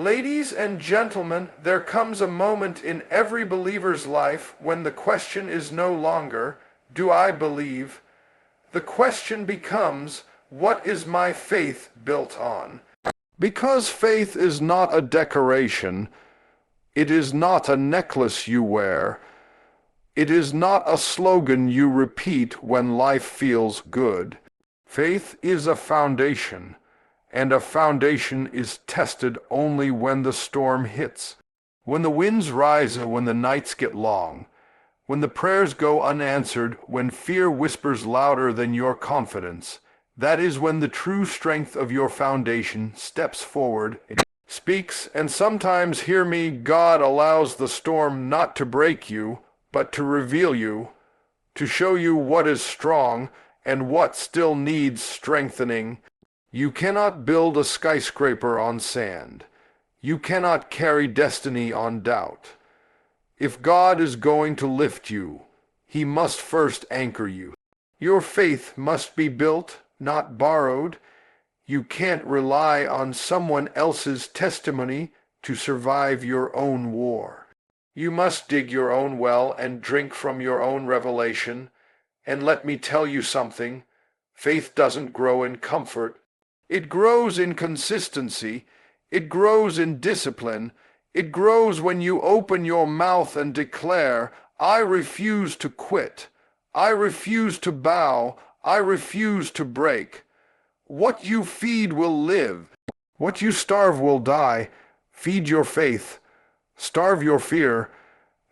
Ladies and gentlemen, there comes a moment in every believer's life when the question is no longer, do I believe? The question becomes, what is my faith built on? Because faith is not a decoration, it is not a necklace you wear, it is not a slogan you repeat when life feels good. Faith is a foundation, and a foundation is tested only when the storm hits. When the winds rise and when the nights get long, when the prayers go unanswered, when fear whispers louder than your confidence, that is when the true strength of your foundation steps forward, speaks, and sometimes, hear me, God allows the storm not to break you, but to reveal you, to show you what is strong and what still needs strengthening. You cannot build a skyscraper on sand. You cannot carry destiny on doubt. If God is going to lift you, He must first anchor you. Your faith must be built, not borrowed. You can't rely on someone else's testimony to survive your own war. You must dig your own well and drink from your own revelation. And let me tell you something, faith doesn't grow in comfort. It grows in consistency. It grows in discipline. It grows when you open your mouth and declare, I refuse to quit. I refuse to bow. I refuse to break. What you feed will live. What you starve will die. Feed your faith. Starve your fear.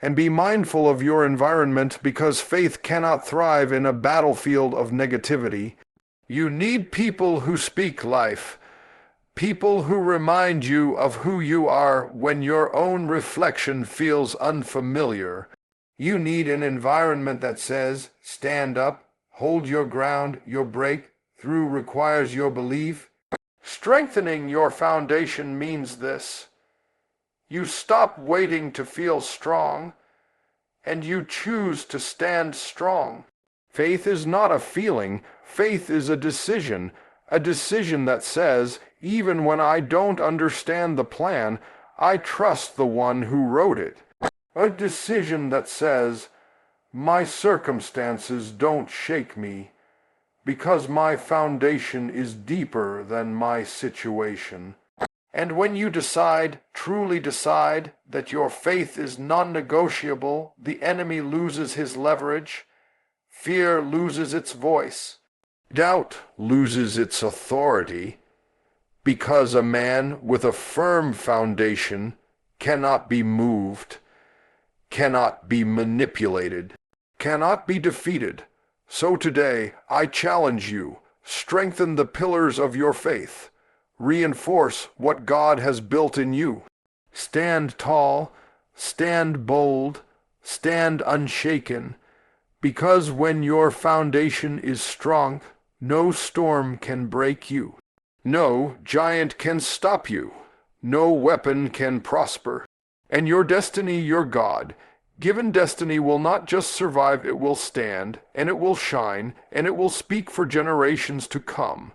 And be mindful of your environment, because faith cannot thrive in a battlefield of negativity. You need people who speak life, people who remind you of who you are when your own reflection feels unfamiliar. You need an environment that says, stand up, hold your ground, your breakthrough requires your belief. Strengthening your foundation means this. You stop waiting to feel strong, and you choose to stand strong. Faith is not a feeling. Faith is a decision that says, even when I don't understand the plan, I trust the one who wrote it. A decision that says, my circumstances don't shake me, because my foundation is deeper than my situation. And when you decide, truly decide, that your faith is non-negotiable, the enemy loses his leverage, fear loses its voice, doubt loses its authority, because a man with a firm foundation cannot be moved, cannot be manipulated, cannot be defeated. So today, I challenge you, strengthen the pillars of your faith. Reinforce what God has built in you. Stand tall, stand bold, stand unshaken, because when your foundation is strong, no storm can break you. No giant can stop you. No weapon can prosper. And your destiny, your God-given destiny, will not just survive, it will stand, and it will shine, and it will speak for generations to come.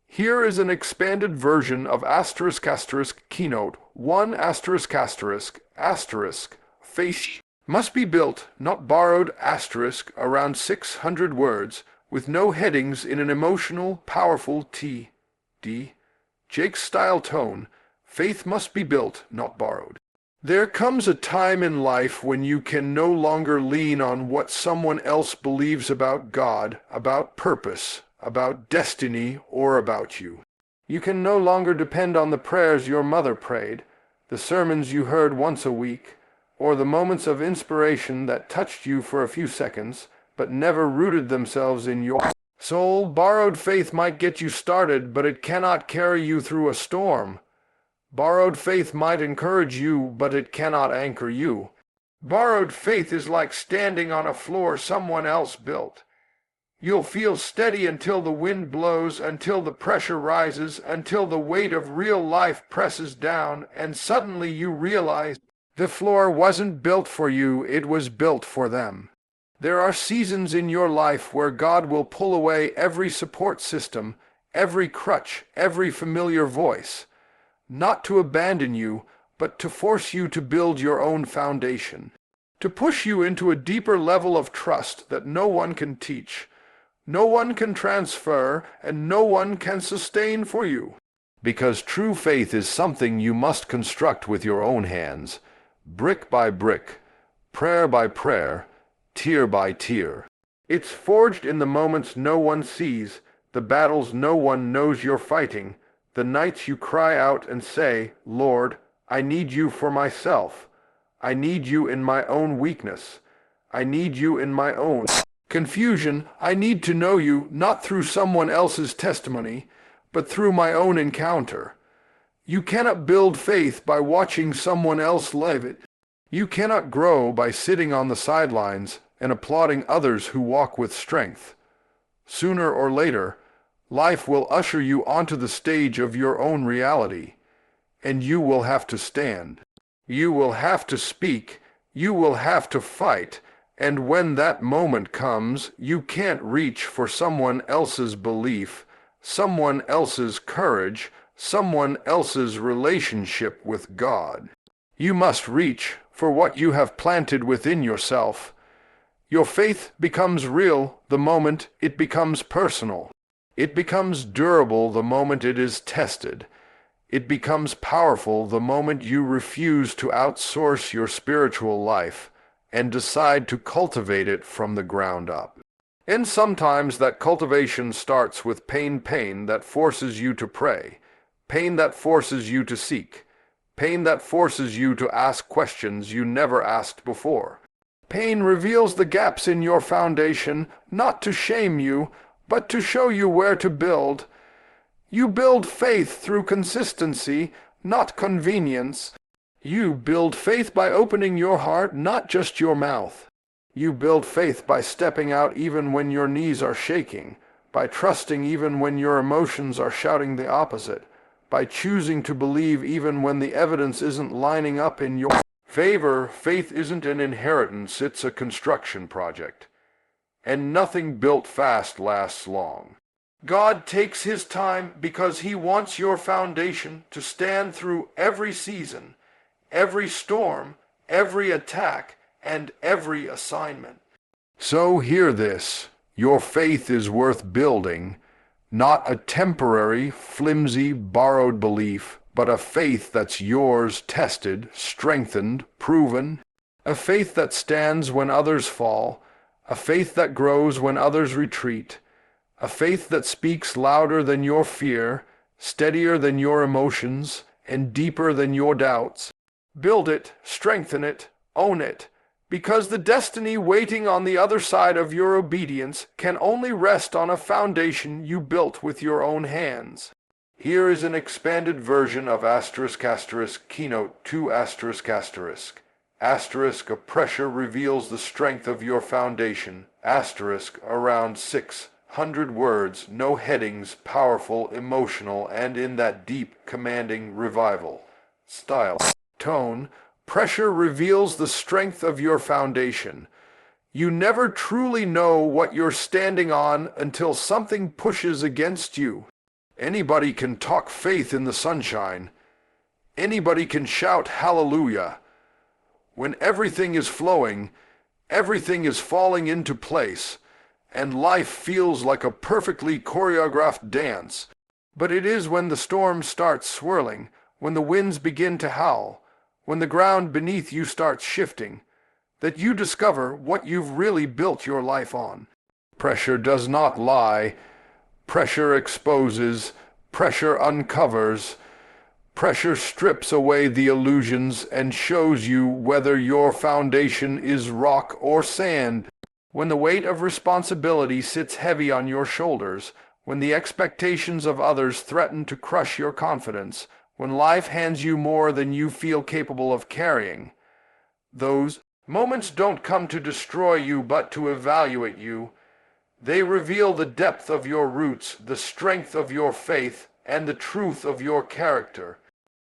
Here is an expanded version of *** keynote 1 ****. Faith must be built, not borrowed * around 600 words, with no headings, in an emotional, powerful T.D. Jakes style tone. Faith must be built, not borrowed. There comes a time in life when you can no longer lean on what someone else believes about God, about purpose, about destiny, or about you. You can no longer depend on the prayers your mother prayed, the sermons you heard once a week, or the moments of inspiration that touched you for a few seconds, but never rooted themselves in your soul. Borrowed faith might get you started, but it cannot carry you through a storm. Borrowed faith might encourage you, but it cannot anchor you. Borrowed faith is like standing on a floor someone else built. You'll feel steady until the wind blows, until the pressure rises, until the weight of real life presses down, and suddenly you realize the floor wasn't built for you, it was built for them. There are seasons in your life where God will pull away every support system, every crutch, every familiar voice. not to abandon you, but to force you to build your own foundation, to push you into a deeper level of trust that no one can teach, no one can transfer, and no one can sustain for you. Because true faith is something you must construct with your own hands, brick by brick, prayer by prayer, tear by tear. It's forged in the moments no one sees, the battles no one knows you're fighting, the nights you cry out and say, Lord, I need you for myself. I need you in my own weakness. I need you in my own confusion. I need to know you not through someone else's testimony, but through my own encounter. You cannot build faith by watching someone else live it. You cannot grow by sitting on the sidelines and applauding others who walk with strength. Sooner or later, life will usher you onto the stage of your own reality, and you will have to stand. You will have to speak. You will have to fight. And when that moment comes, you can't reach for someone else's belief, someone else's courage, someone else's relationship with God. You must reach for what you have planted within yourself. Your faith becomes real the moment it becomes personal. It becomes durable the moment it is tested. It becomes powerful the moment you refuse to outsource your spiritual life and decide to cultivate it from the ground up. And sometimes that cultivation starts with pain that forces you to pray, pain that forces you to seek, pain that forces you to ask questions you never asked before. Pain reveals the gaps in your foundation, not to shame you, but to show you where to build. You build faith through consistency, not convenience. You build faith by opening your heart, not just your mouth. You build faith by stepping out even when your knees are shaking, by trusting even when your emotions are shouting the opposite, by choosing to believe even when the evidence isn't lining up in your favor. Faith isn't an inheritance, it's a construction project. And nothing built fast lasts long. God takes his time because he wants your foundation to stand through every season, every storm, every attack, and every assignment. So hear this, your faith is worth building, not a temporary, flimsy, borrowed belief, but a faith that's yours, tested, strengthened, proven, a faith that stands when others fall, a faith that grows when others retreat, a faith that speaks louder than your fear, steadier than your emotions, and deeper than your doubts. Build it, strengthen it, own it, because the destiny waiting on the other side of your obedience can only rest on a foundation you built with your own hands. Here is an expanded version of *** keynote 2***. A pressure reveals the strength of your foundation. Around 600 words, no headings, powerful, emotional, and in that deep, commanding revival. Style. Tone. Pressure reveals the strength of your foundation. You never truly know what you're standing on until something pushes against you. Anybody can talk faith in the sunshine. Anybody can shout hallelujah. When everything is flowing, everything is falling into place, and life feels like a perfectly choreographed dance. But it is when the storm starts swirling, when the winds begin to howl, when the ground beneath you starts shifting, that you discover what you've really built your life on. Pressure does not lie. Pressure exposes. Pressure uncovers. Pressure strips away the illusions and shows you whether your foundation is rock or sand. When the weight of responsibility sits heavy on your shoulders, when the expectations of others threaten to crush your confidence, when life hands you more than you feel capable of carrying, those moments don't come to destroy you but to evaluate you. They reveal the depth of your roots, the strength of your faith, and the truth of your character.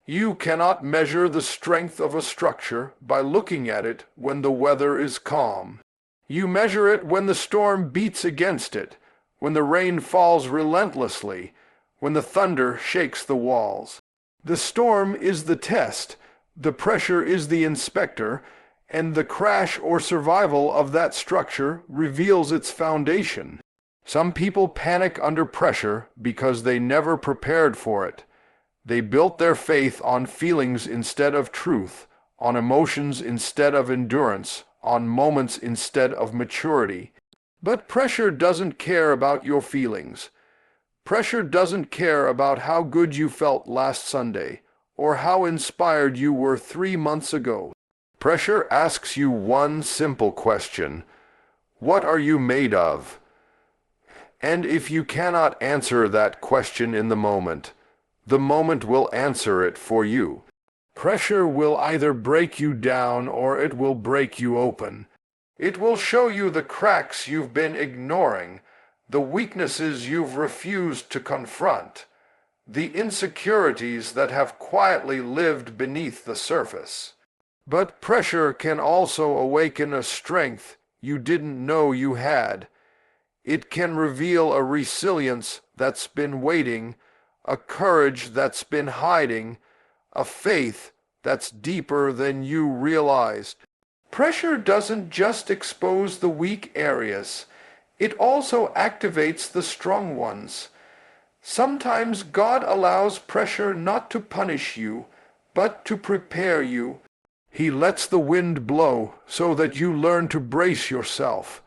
You cannot measure the strength of a structure by looking at it when the weather is calm. You measure it when the storm beats against it, when the rain falls relentlessly, when the thunder shakes the walls. The storm is the test, the pressure is the inspector, and the crash or survival of that structure reveals its foundation. Some people panic under pressure because they never prepared for it. They built their faith on feelings instead of truth, on emotions instead of endurance, on moments instead of maturity. But pressure doesn't care about your feelings. Pressure doesn't care about how good you felt last Sunday, or how inspired you were 3 months ago. Pressure asks you one simple question: what are you made of? And if you cannot answer that question in the moment will answer it for you. Pressure will either break you down or it will break you open. It will show you the cracks you've been ignoring, the weaknesses you've refused to confront, the insecurities that have quietly lived beneath the surface. But pressure can also awaken a strength you didn't know you had. It can reveal a resilience that's been waiting, a courage that's been hiding, a faith that's deeper than you realized. Pressure doesn't just expose the weak areas, it also activates the strong ones. Sometimes God allows pressure not to punish you, but to prepare you. He lets the wind blow so that you learn to brace yourself.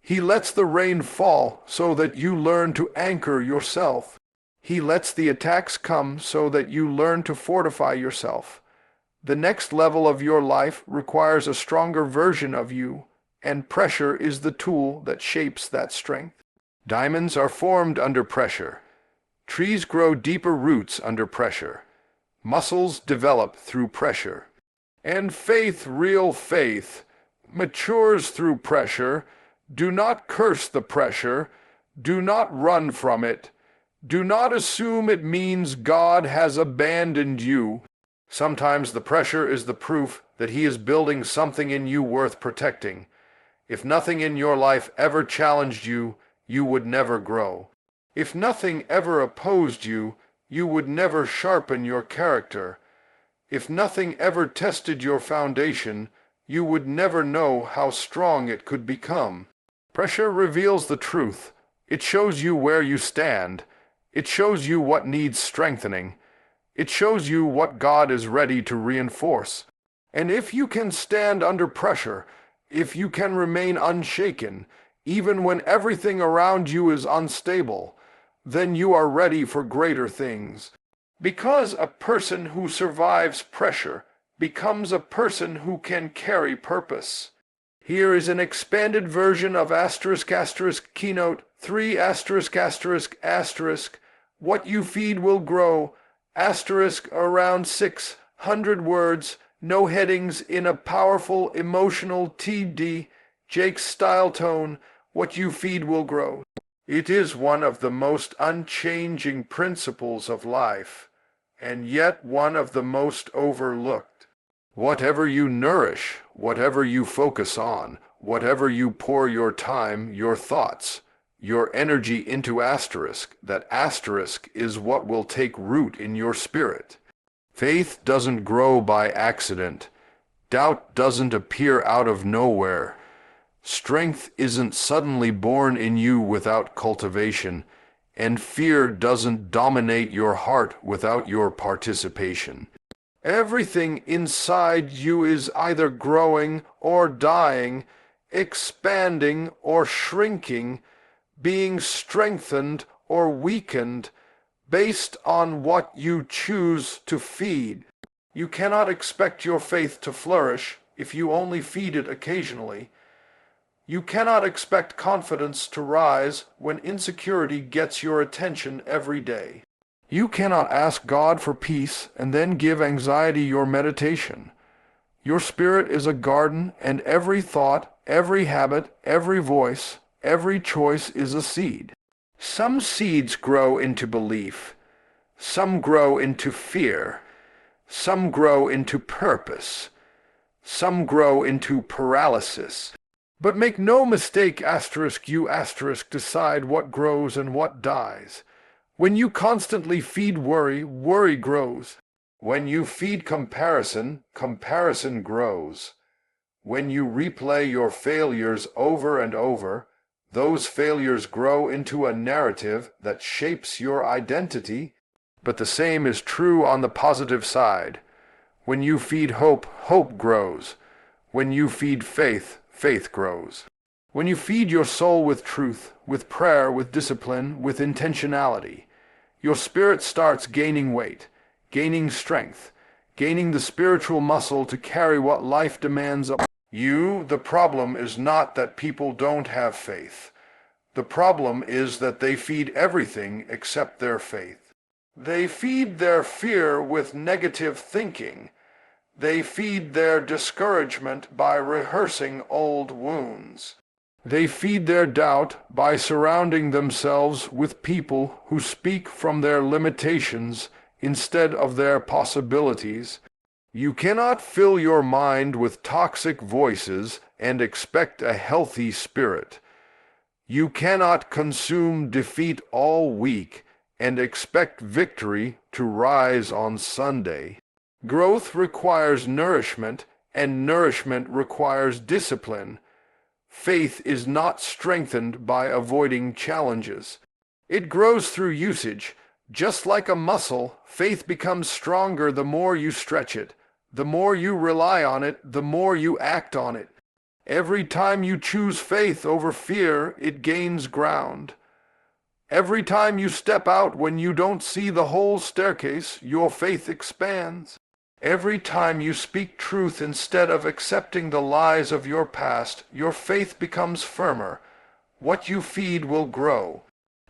He lets the rain fall so that you learn to anchor yourself. He lets the attacks come so that you learn to fortify yourself. The next level of your life requires a stronger version of you, and pressure is the tool that shapes that strength. Diamonds are formed under pressure. Trees grow deeper roots under pressure. Muscles develop through pressure. And faith, real faith, matures through pressure. Do not curse the pressure. Do not run from it. Do not assume it means God has abandoned you. Sometimes the pressure is the proof that He is building something in you worth protecting. If nothing in your life ever challenged you, you would never grow. If nothing ever opposed you, you would never sharpen your character. If nothing ever tested your foundation, you would never know how strong it could become. Pressure reveals the truth. It shows you where you stand. It shows you what needs strengthening. It shows you what God is ready to reinforce. And if you can stand under pressure, if you can remain unshaken, even when everything around you is unstable, then you are ready for greater things. Because a person who survives pressure becomes a person who can carry purpose. Here is an expanded version of keynote 3 what you feed will grow, around 600 words, no headings, in a powerful emotional TD, Jake's style tone. What you feed will grow. It is one of the most unchanging principles of life, and yet one of the most overlooked. Whatever you nourish, whatever you focus on, whatever you pour your time, your thoughts, your energy into that asterisk is what will take root in your spirit. Faith doesn't grow by accident. Doubt doesn't appear out of nowhere. Strength isn't suddenly born in you without cultivation, and fear doesn't dominate your heart without your participation. Everything inside you is either growing or dying, expanding or shrinking, being strengthened or weakened, based on what you choose to feed. You cannot expect your faith to flourish if you only feed it occasionally. You cannot expect confidence to rise when insecurity gets your attention every day. You cannot ask God for peace and then give anxiety your meditation. Your spirit is a garden, and every thought, every habit, every voice, every choice is a seed. Some seeds grow into belief. Some grow into fear. Some grow into purpose. Some grow into paralysis. But make no mistake, you decide what grows and what dies. When you constantly feed worry, worry grows. When you feed comparison, comparison grows. When you replay your failures over and over, those failures grow into a narrative that shapes your identity. But the same is true on the positive side. When you feed hope, hope grows. When you feed faith, faith grows. When you feed your soul with truth, with prayer, with discipline, with intentionality, your spirit starts gaining weight, gaining strength, gaining the spiritual muscle to carry what life demands of you. The problem is not that people don't have faith. The problem is that they feed everything except their faith. They feed their fear with negative thinking. They feed their discouragement by rehearsing old wounds. They feed their doubt by surrounding themselves with people who speak from their limitations instead of their possibilities. You cannot fill your mind with toxic voices and expect a healthy spirit. You cannot consume defeat all week and expect victory to rise on Sunday. Growth requires nourishment, and nourishment requires discipline. Faith is not strengthened by avoiding challenges. It grows through usage. Just like a muscle, faith becomes stronger the more you stretch it. The more you rely on it, the more you act on it. Every time you choose faith over fear, it gains ground. Every time you step out when you don't see the whole staircase, your faith expands. Every time you speak truth instead of accepting the lies of your past, your faith becomes firmer. What you feed will grow.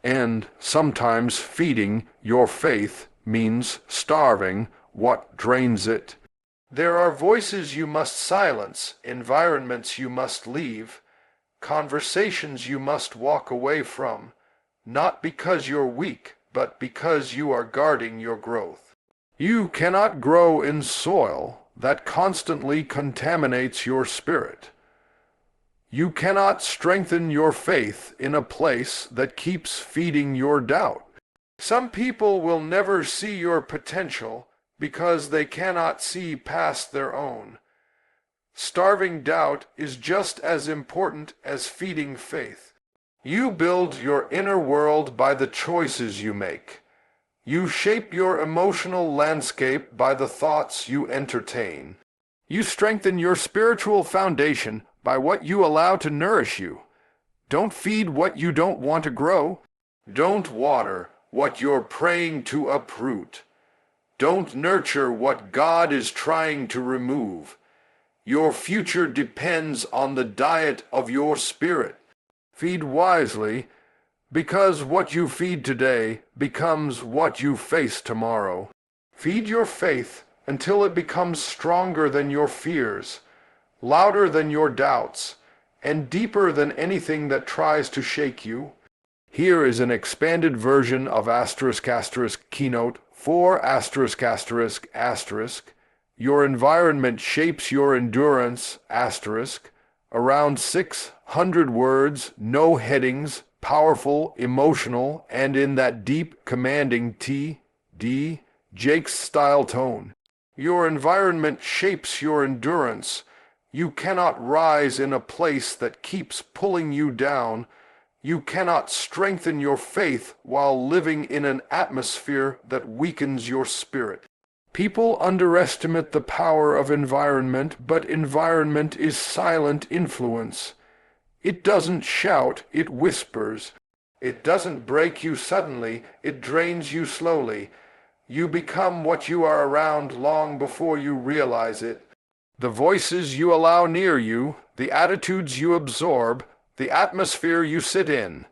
And sometimes feeding your faith means starving what drains it. There are voices you must silence, environments you must leave, conversations you must walk away from, not because you're weak, but because you are guarding your growth. You cannot grow in soil that constantly contaminates your spirit. You cannot strengthen your faith in a place that keeps feeding your doubt. Some people will never see your potential because they cannot see past their own. Starving doubt is just as important as feeding faith. You build your inner world by the choices you make. You shape your emotional landscape by the thoughts you entertain. You strengthen your spiritual foundation by what you allow to nourish you. Don't feed what you don't want to grow. Don't water what you're praying to uproot. Don't nurture what God is trying to remove. Your future depends on the diet of your spirit. Feed wisely, because what you feed today becomes what you face tomorrow. Feed your faith until it becomes stronger than your fears, louder than your doubts, and deeper than anything that tries to shake you. Here is an expanded version of *** keynote 4 ***. Your environment shapes your endurance **. Around 600 words, no headings, powerful, emotional, and in that deep, commanding T.D. Jakes style tone. Your environment shapes your endurance. You cannot rise in a place that keeps pulling you down. You cannot strengthen your faith while living in an atmosphere that weakens your spirit. People underestimate the power of environment, but environment is silent influence. It doesn't shout, it whispers. It doesn't break you suddenly, it drains you slowly. You become what you are around long before you realize it. The voices you allow near you, the attitudes you absorb, the atmosphere you sit in.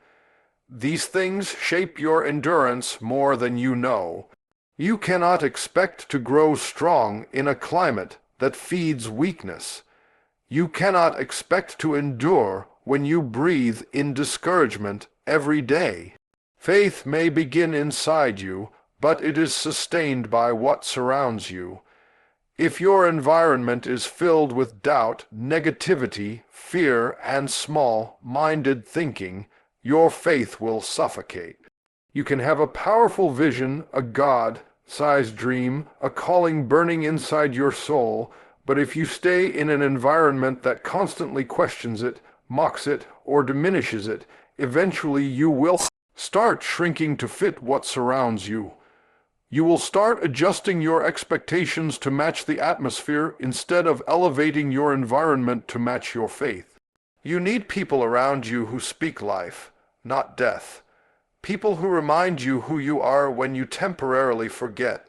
These things shape your endurance more than you know. You cannot expect to grow strong in a climate that feeds weakness. You cannot expect to endure when you breathe in discouragement every day. Faith may begin inside you, but it is sustained by what surrounds you. If your environment is filled with doubt, negativity, fear, and small-minded thinking, your faith will suffocate. You can have a powerful vision, a God, size dream, a calling burning inside your soul, but if you stay in an environment that constantly questions it, mocks it, or diminishes it, eventually you will start shrinking to fit what surrounds you. You will start adjusting your expectations to match the atmosphere instead of elevating your environment to match your faith. You need people around you who speak life, not death. People who remind you who you are when you temporarily forget.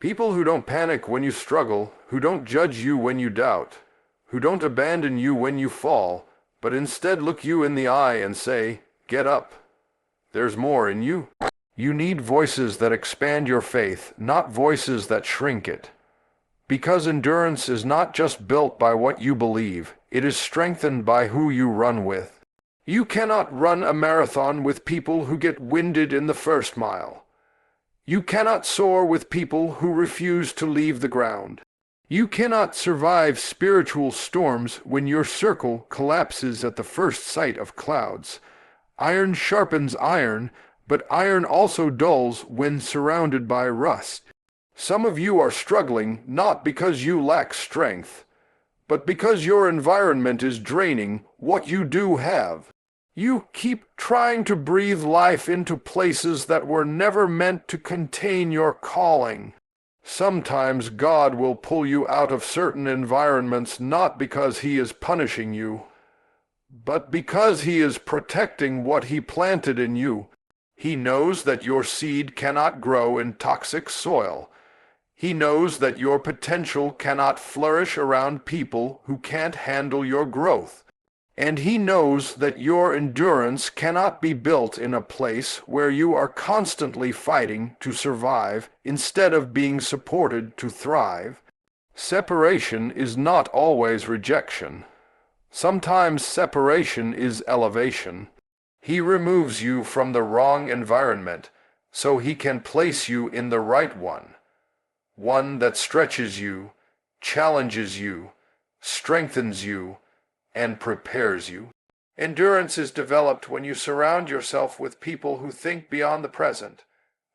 People who don't panic when you struggle, who don't judge you when you doubt, who don't abandon you when you fall, but instead look you in the eye and say, "Get up. There's more in you." You need voices that expand your faith, not voices that shrink it. Because endurance is not just built by what you believe, it is strengthened by who you run with. You cannot run a marathon with people who get winded in the first mile. You cannot soar with people who refuse to leave the ground. You cannot survive spiritual storms when your circle collapses at the first sight of clouds. Iron sharpens iron, but iron also dulls when surrounded by rust. Some of you are struggling not because you lack strength, but because your environment is draining what you do have. You keep trying to breathe life into places that were never meant to contain your calling. Sometimes God will pull you out of certain environments not because He is punishing you, but because He is protecting what He planted in you. He knows that your seed cannot grow in toxic soil. He knows that your potential cannot flourish around people who can't handle your growth. And He knows that your endurance cannot be built in a place where you are constantly fighting to survive instead of being supported to thrive. Separation is not always rejection. Sometimes separation is elevation. He removes you from the wrong environment so He can place you in the right one. One that stretches you, challenges you, strengthens you, and prepares you. Endurance is developed when you surround yourself with people who think beyond the present,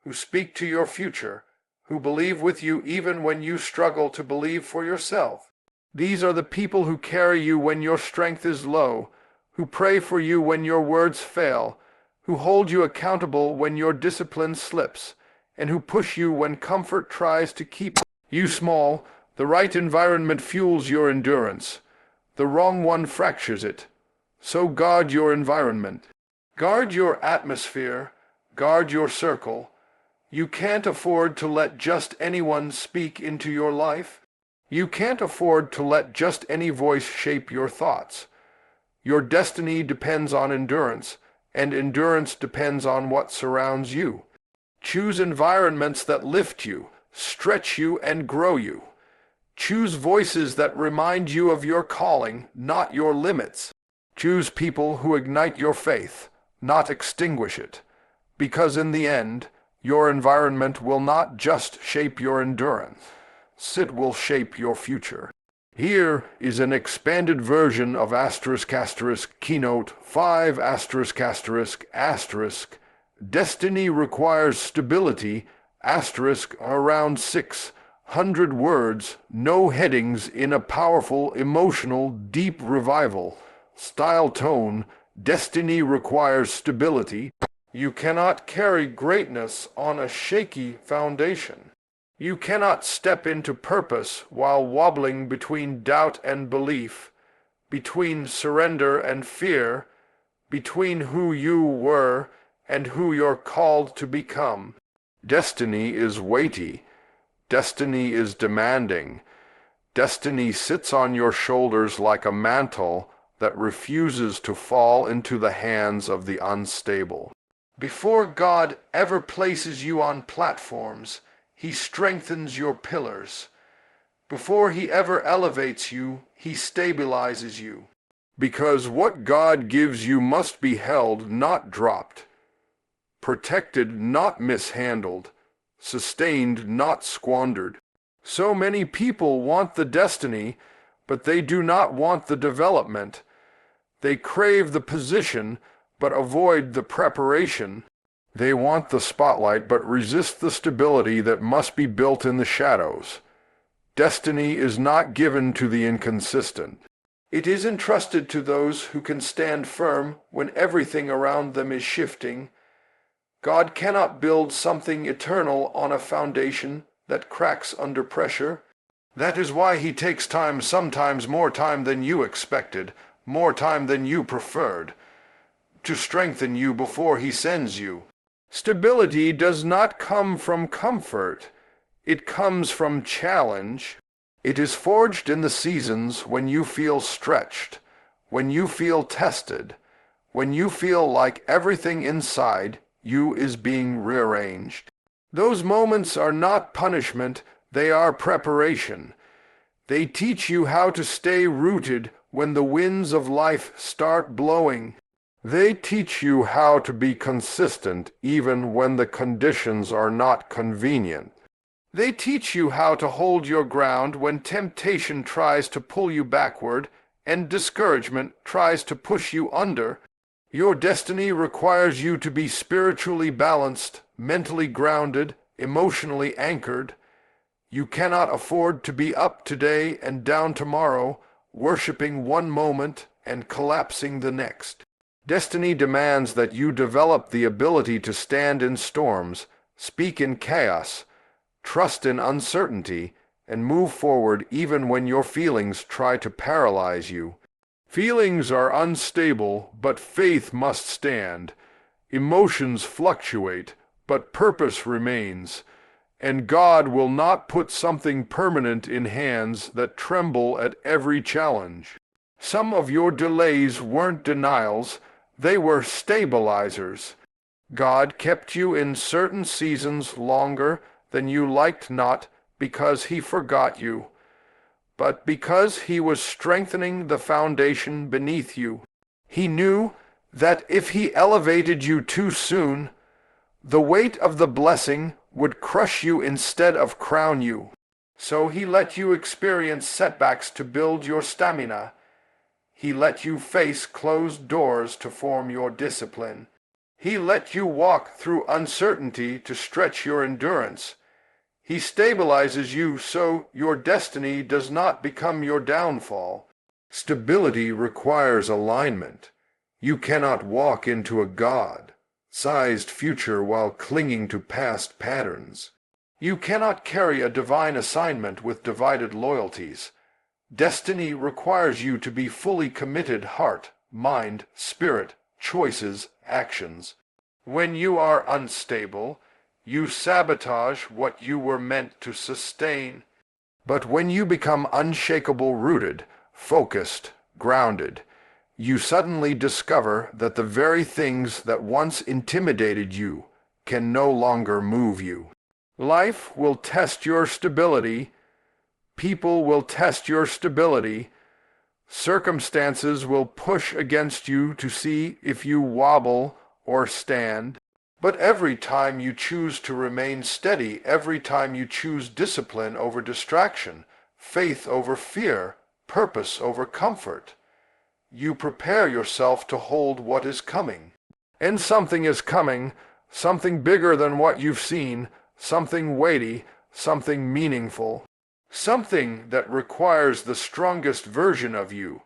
who speak to your future, who believe with you even when you struggle to believe for yourself. These are the people who carry you when your strength is low, who pray for you when your words fail, who hold you accountable when your discipline slips, and who push you when comfort tries to keep you small. The right environment fuels your endurance. The wrong one fractures it. So guard your environment. Guard your atmosphere. Guard your circle. You can't afford to let just anyone speak into your life. You can't afford to let just any voice shape your thoughts. Your destiny depends on endurance, and endurance depends on what surrounds you. Choose environments that lift you, stretch you, and grow you. Choose voices that remind you of your calling, not your limits. Choose people who ignite your faith, not extinguish it. Because in the end, your environment will not just shape your endurance. It will shape your future. Here is an expanded version of **keynote 5****. Destiny requires stability, around 600 words, no headings in a powerful, emotional, deep revival. Style tone, destiny requires stability. You cannot carry greatness on a shaky foundation. You cannot step into purpose while wobbling between doubt and belief, between surrender and fear, between who you were and who you're called to become. Destiny is weighty. Destiny is demanding. Destiny sits on your shoulders like a mantle that refuses to fall into the hands of the unstable. Before God ever places you on platforms, He strengthens your pillars. Before He ever elevates you, He stabilizes you. Because what God gives you must be held, not dropped. Protected, not mishandled. Sustained, not squandered. So many people want the destiny, but they do not want the development. They crave the position, but avoid the preparation. They want the spotlight but resist the stability that must be built in the shadows. Destiny is not given to the inconsistent. It is entrusted to those who can stand firm when everything around them is shifting. God cannot build something eternal on a foundation that cracks under pressure. That is why he takes time, sometimes more time than you expected, more time than you preferred, to strengthen you before he sends you. Stability does not come from comfort. It comes from challenge. It is forged in the seasons when you feel stretched, when you feel tested, when you feel like everything inside you is being rearranged. Those moments are not punishment, they are preparation. They teach you how to stay rooted when the winds of life start blowing. They teach you how to be consistent even when the conditions are not convenient. They teach you how to hold your ground when temptation tries to pull you backward and discouragement tries to push you under. Your destiny requires you to be spiritually balanced, mentally grounded, emotionally anchored. You cannot afford to be up today and down tomorrow, worshiping one moment and collapsing the next. Destiny demands that you develop the ability to stand in storms, speak in chaos, trust in uncertainty, and move forward even when your feelings try to paralyze you. Feelings are unstable, but faith must stand. Emotions fluctuate, but purpose remains. And God will not put something permanent in hands that tremble at every challenge. Some of your delays weren't denials, they were stabilizers. God kept you in certain seasons longer than you liked not because he forgot you, but because he was strengthening the foundation beneath you. He knew that if he elevated you too soon, the weight of the blessing would crush you instead of crown you. So he let you experience setbacks to build your stamina. He let you face closed doors to form your discipline. He let you walk through uncertainty to stretch your endurance. He stabilizes you so your destiny does not become your downfall. Stability requires alignment. You cannot walk into a God-sized future while clinging to past patterns. You cannot carry a divine assignment with divided loyalties. Destiny requires you to be fully committed heart, mind, spirit, choices, actions. When you are unstable, you sabotage what you were meant to sustain. But when you become unshakable, rooted, focused, grounded, you suddenly discover that the very things that once intimidated you can no longer move you. Life will test your stability. People will test your stability. Circumstances will push against you to see if you wobble or stand. But every time you choose to remain steady, every time you choose discipline over distraction, faith over fear, purpose over comfort, you prepare yourself to hold what is coming. And something is coming, something bigger than what you've seen, something weighty, something meaningful, something that requires the strongest version of you.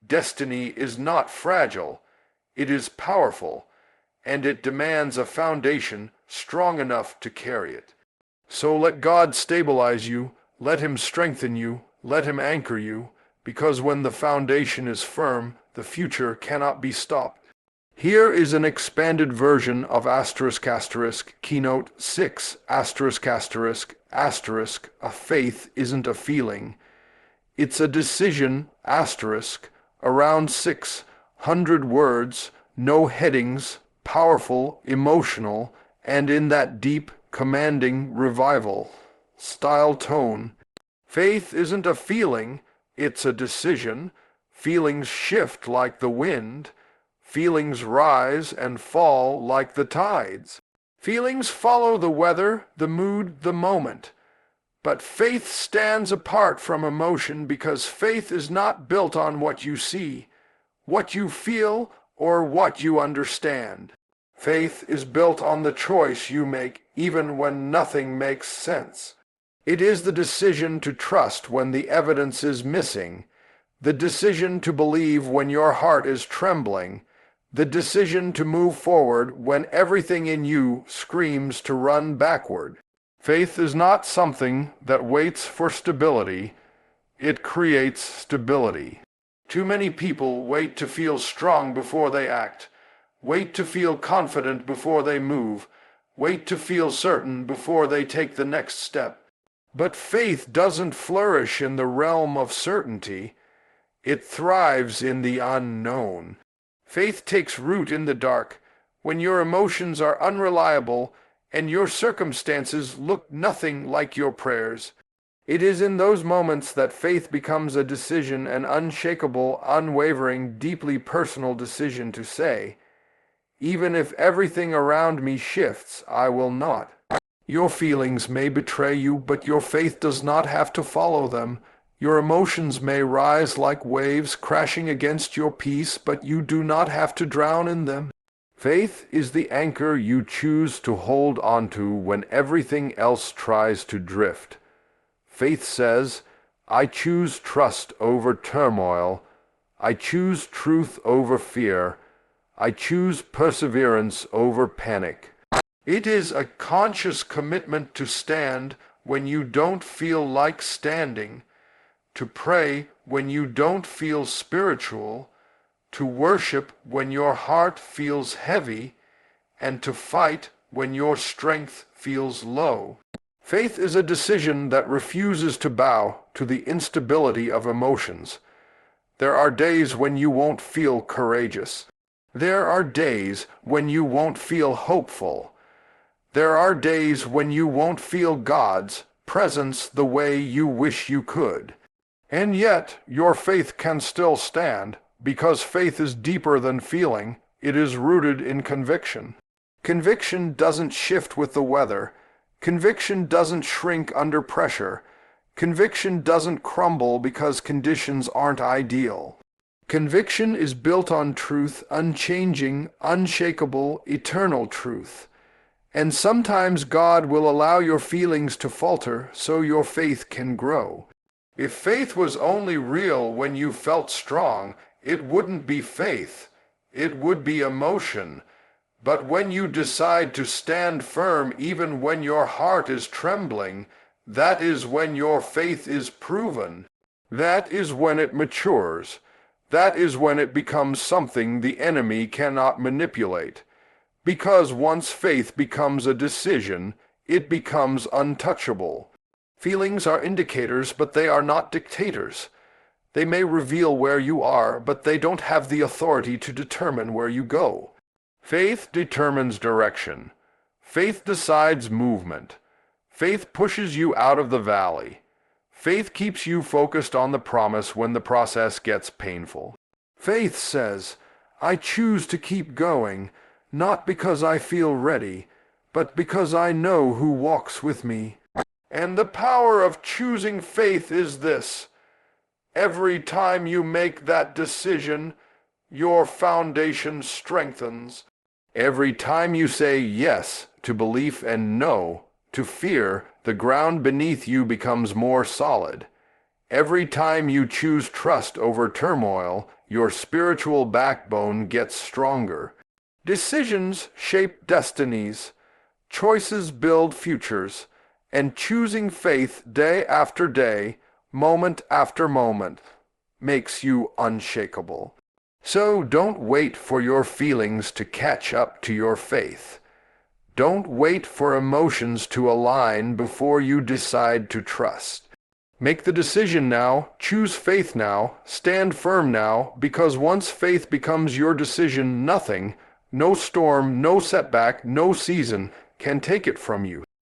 Destiny is not fragile, it is powerful, and it demands a foundation strong enough to carry it. So let God stabilize you, let him strengthen you, let him anchor you, because when the foundation is firm, the future cannot be stopped. Here is an expanded version of Keynote 6, a faith isn't a feeling. It's a decision, around 600 words, no headings, powerful, emotional, and in that deep, commanding revival style tone. Faith isn't a feeling, it's a decision. Feelings shift like the wind. Feelings rise and fall like the tides. Feelings follow the weather, the mood, the moment. But faith stands apart from emotion because faith is not built on what you see, what you feel, or what you understand. Faith is built on the choice you make even when nothing makes sense. It is the decision to trust when the evidence is missing, the decision to believe when your heart is trembling, the decision to move forward when everything in you screams to run backward. Faith is not something that waits for stability, it creates stability. Too many people wait to feel strong before they act, wait to feel confident before they move, wait to feel certain before they take the next step. But faith doesn't flourish in the realm of certainty. It thrives in the unknown. Faith takes root in the dark, when your emotions are unreliable and your circumstances look nothing like your prayers. It is in those moments that faith becomes a decision, an unshakable, unwavering, deeply personal decision to say, "Even if everything around me shifts, I will not." Your feelings may betray you, but your faith does not have to follow them. Your emotions may rise like waves crashing against your peace, but you do not have to drown in them. Faith is the anchor you choose to hold onto when everything else tries to drift. Faith says, "I choose trust over turmoil. I choose truth over fear. I choose perseverance over panic." It is a conscious commitment to stand when you don't feel like standing, to pray when you don't feel spiritual, to worship when your heart feels heavy, and to fight when your strength feels low. Faith is a decision that refuses to bow to the instability of emotions. There are days when you won't feel courageous. There are days when you won't feel hopeful. There are days when you won't feel God's presence the way you wish you could. And yet, your faith can still stand, because faith is deeper than feeling. It is rooted in conviction. Conviction doesn't shift with the weather. Conviction doesn't shrink under pressure. Conviction doesn't crumble because conditions aren't ideal. Conviction is built on truth, unchanging, unshakable, eternal truth. And sometimes God will allow your feelings to falter so your faith can grow. If faith was only real when you felt strong, it wouldn't be faith. It would be emotion. But when you decide to stand firm even when your heart is trembling, that is when your faith is proven. That is when it matures. That is when it becomes something the enemy cannot manipulate. Because once faith becomes a decision, it becomes untouchable. Feelings are indicators, but they are not dictators. They may reveal where you are, but they don't have the authority to determine where you go. Faith determines direction. Faith decides movement. Faith pushes you out of the valley. Faith keeps you focused on the promise when the process gets painful. Faith says, "I choose to keep going, not because I feel ready, but because I know who walks with me." And the power of choosing faith is this: every time you make that decision, your foundation strengthens. Every time you say yes to belief and no to fear, the ground beneath you becomes more solid. Every time you choose trust over turmoil, your spiritual backbone gets stronger. Decisions shape destinies, choices build futures, and choosing faith day after day, moment after moment, makes you unshakable. So don't wait for your feelings to catch up to your faith. Don't wait for emotions to align before you decide to trust. Make the decision now, choose faith now, stand firm now, because once faith becomes your decision, nothing, no storm, no setback, no season can take it from you.